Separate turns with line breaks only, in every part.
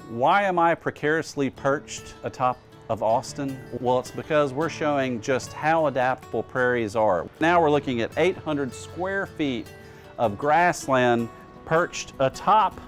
Why am I precariously perched atop of Austin? Well, it's because we're showing just how adaptable prairies are. Now we're looking at 800 square feet of grassland perched atop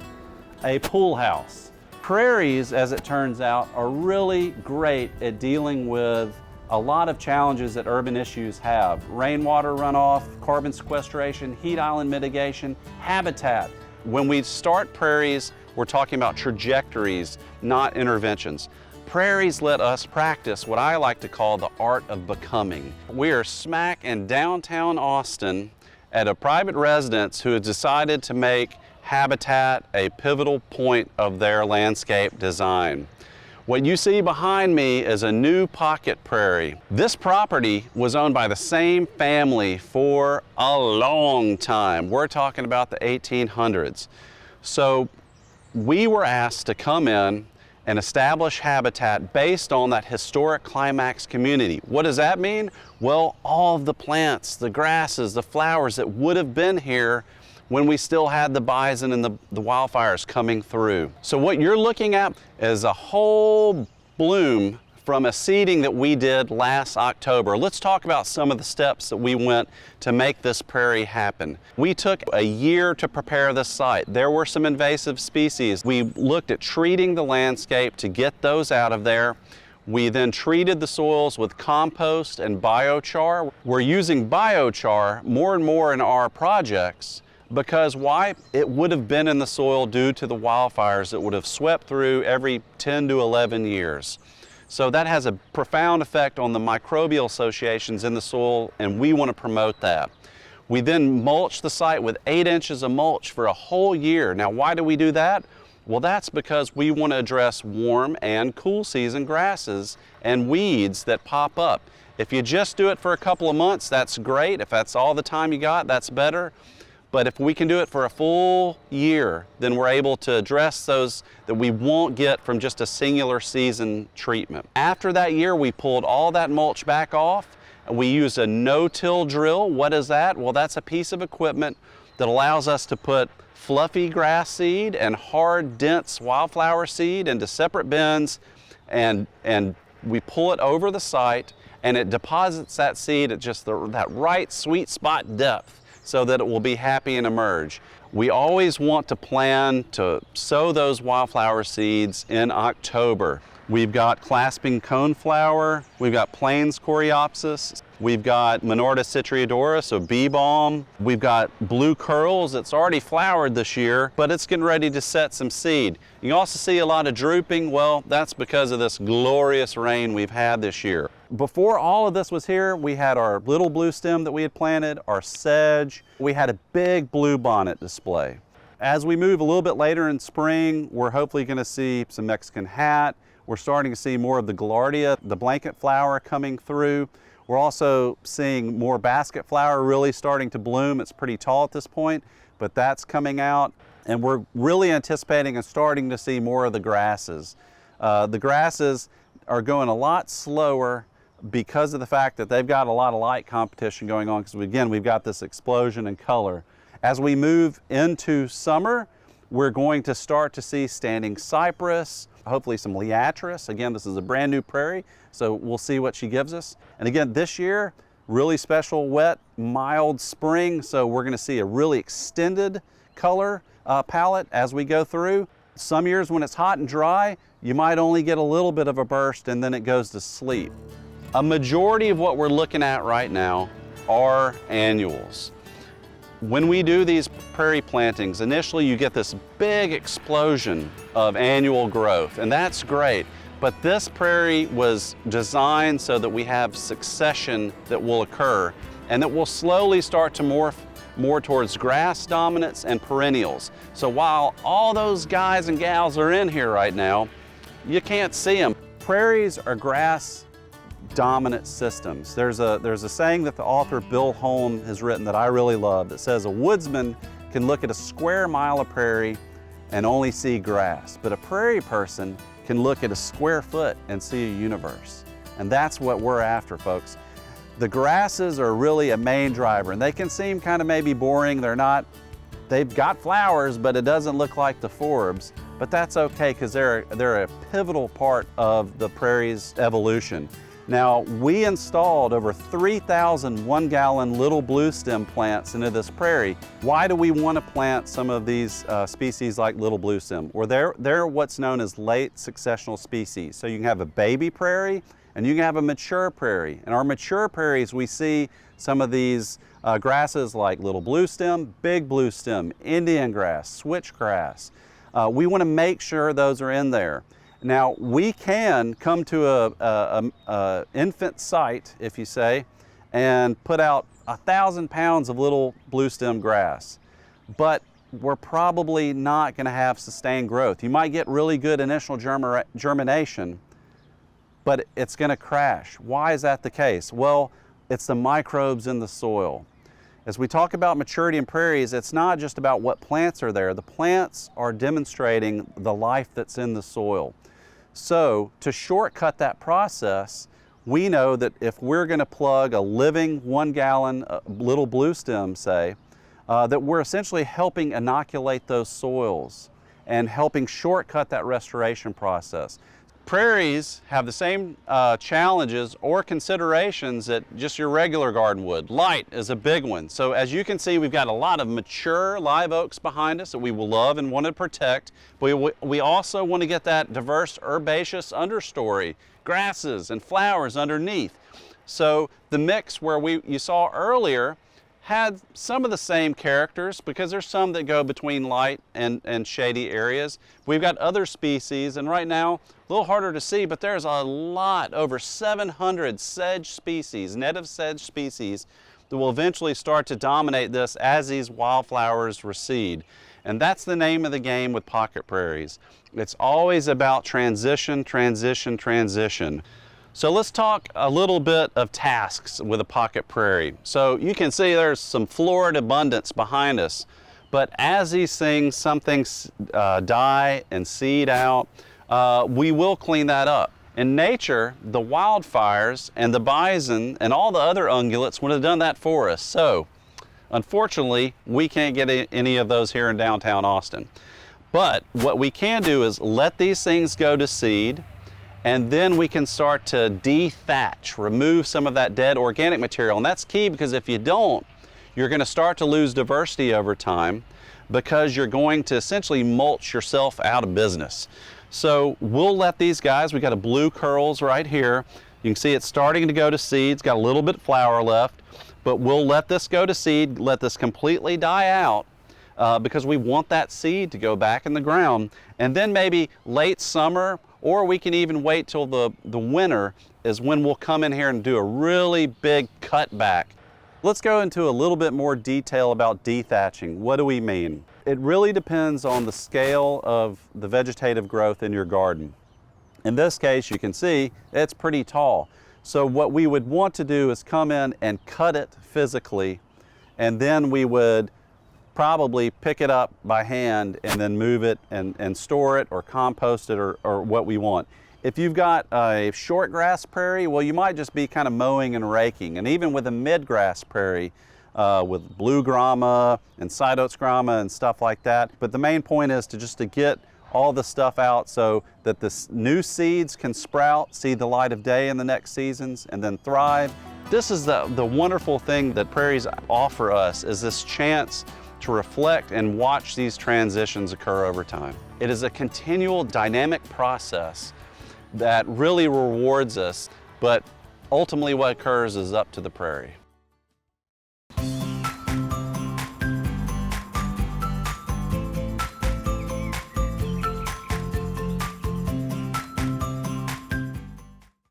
a pool house. Prairies, as it turns out, are really great at dealing with a lot of challenges that urban issues have. Rainwater runoff, carbon sequestration, heat island mitigation, habitat. When we start prairies, we're talking about trajectories, not interventions. Prairies let us practice what I like to call the art of becoming. We are smack in downtown Austin at a private residence who has decided to make habitat a pivotal point of their landscape design. What you see behind me is a new pocket prairie. This property was owned by the same family for a long time. We're talking about the 1800s. So we were asked to come in and establish habitat based on that historic climax community. What does that mean? Well, all of the plants, the grasses, the flowers that would have been here when we still had the bison and the wildfires coming through. So what you're looking at is a whole bloom from a seeding that we did last October. Let's talk about some of the steps that we went to make this prairie happen. We took a year to prepare this site. There were some invasive species. We looked at treating the landscape to get those out of there. We then treated the soils with compost and biochar. We're using biochar more and more in our projects because why? It would have been in the soil due to the wildfires that would have swept through every 10 to 11 years. So that has a profound effect on the microbial associations in the soil, and we want to promote that. We then mulch the site with 8 inches of mulch for a whole year. Now, why do we do that? Well, that's because we want to address warm and cool season grasses and weeds that pop up. If you just do it for a couple of months, that's great. If that's all the time you got, that's better. But if we can do it for a full year, then we're able to address those that we won't get from just a singular season treatment. After that year, we pulled all that mulch back off. We used a no-till drill. What is that? Well, that's a piece of equipment that allows us to put fluffy grass seed and hard, dense wildflower seed into separate bins, and we pull it over the site, and it deposits that seed at just that right sweet spot depth, so that it will be happy and emerge. We always want to plan to sow those wildflower seeds in October. We've got clasping coneflower, we've got plains coreopsis, we've got Minorta citriodora, so bee balm, we've got blue curls that's already flowered this year, but it's getting ready to set some seed. You can also see a lot of drooping. Well, that's because of this glorious rain we've had this year. Before all of this was here, we had our little blue stem that we had planted, our sedge. We had a big bluebonnet display. As we move a little bit later in spring, we're hopefully going to see some Mexican hat. We're starting to see more of the gaillardia, the blanket flower coming through. We're also seeing more basket flower really starting to bloom. It's pretty tall at this point, but that's coming out. And we're really anticipating and starting to see more of the grasses. The grasses are going a lot slower because of the fact that they've got a lot of light competition going on, because again, we've got this explosion in color. As we move into summer, we're going to start to see standing cypress, hopefully some liatris. Again, this is a brand new prairie, so we'll see what she gives us. And again, this year, really special, wet, mild spring, so we're going to see a really extended color palette as we go through. Some years when it's hot and dry, you might only get a little bit of a burst and then it goes to sleep. A majority of what we're looking at right now are annuals. When we do these prairie plantings, initially you get this big explosion of annual growth, and that's great. But this prairie was designed so that we have succession that will occur, and that will slowly start to morph more towards grass dominance and perennials. So while all those guys and gals are in here right now, you can't see them. Prairies are grass dominant systems. There's a saying that the author Bill Holm has written that I really love that says a woodsman can look at a square mile of prairie and only see grass, but a prairie person can look at a square foot and see a universe. And that's what we're after, folks. The grasses are really a main driver, and they can seem kind of maybe boring. They've got flowers, but it doesn't look like the forbs. but that's okay because they're a pivotal part of the prairie's evolution. Now, we installed over 3,000 one-gallon little blue stem plants into this prairie. Why do we want to plant some of these species like little blue stem? Well, they're what's known as late successional species. So you can have a baby prairie and you can have a mature prairie. In our mature prairies, we see some of these grasses like little blue stem, big blue stem, Indian grass, switchgrass. We want to make sure those are in there. Now, we can come to a infant site, if you say, and put out 1,000 pounds of little blue stem grass, but we're probably not going to have sustained growth. You might get really good initial germination, but it's going to crash. Why is that the case? Well, it's the microbes in the soil. As we talk about maturity in prairies, it's not just about what plants are there. The plants are demonstrating the life that's in the soil. So to shortcut that process, we know that if we're going to plug a living 1-gallon little blue stem, say, that we're essentially helping inoculate those soils and helping shortcut that restoration process. Prairies have the same challenges or considerations that just your regular garden would. Light is a big one. So as you can see, we've got a lot of mature live oaks behind us that we will love and want to protect. We also want to get that diverse herbaceous understory, grasses and flowers underneath. So the mix where you saw earlier had some of the same characters because there's some that go between light and shady areas. We've got other species, and right now, a little harder to see, but there's a lot, over 700 sedge species, native sedge species, that will eventually start to dominate this as these wildflowers recede. And that's the name of the game with pocket prairies. It's always about transition, transition, transition. So let's talk a little bit of tasks with a pocket prairie. So you can see there's some florid abundance behind us, but as these things, some things die and seed out, we will clean that up. In nature, the wildfires and the bison and all the other ungulates would have done that for us. So unfortunately, we can't get any of those here in downtown Austin. But what we can do is let these things go to seed, and then we can start to dethatch, remove some of that dead organic material. And that's key because if you don't, you're going to start to lose diversity over time because you're going to essentially mulch yourself out of business. So we'll let these guys, we got a blue curls right here. You can see it's starting to go to seed. It's got a little bit of flower left, but we'll let this go to seed, let this completely die out because we want that seed to go back in the ground. And then maybe late summer, or we can even wait till the winter is when we'll come in here and do a really big cutback. Let's go into a little bit more detail about dethatching. What do we mean? It really depends on the scale of the vegetative growth in your garden. In this case, you can see it's pretty tall. So what we would want to do is come in and cut it physically, and then we would probably pick it up by hand and then move it and store it or compost it or what we want. If you've got a short grass prairie, well, you might just be kind of mowing and raking. And even with a mid-grass prairie, with blue grama and side oats grama and stuff like that. But the main point is to get all the stuff out so that the new seeds can sprout, see the light of day in the next seasons, and then thrive. This is the wonderful thing that prairies offer us, is this chance to reflect and watch these transitions occur over time. It is a continual dynamic process that really rewards us, but ultimately what occurs is up to the prairie.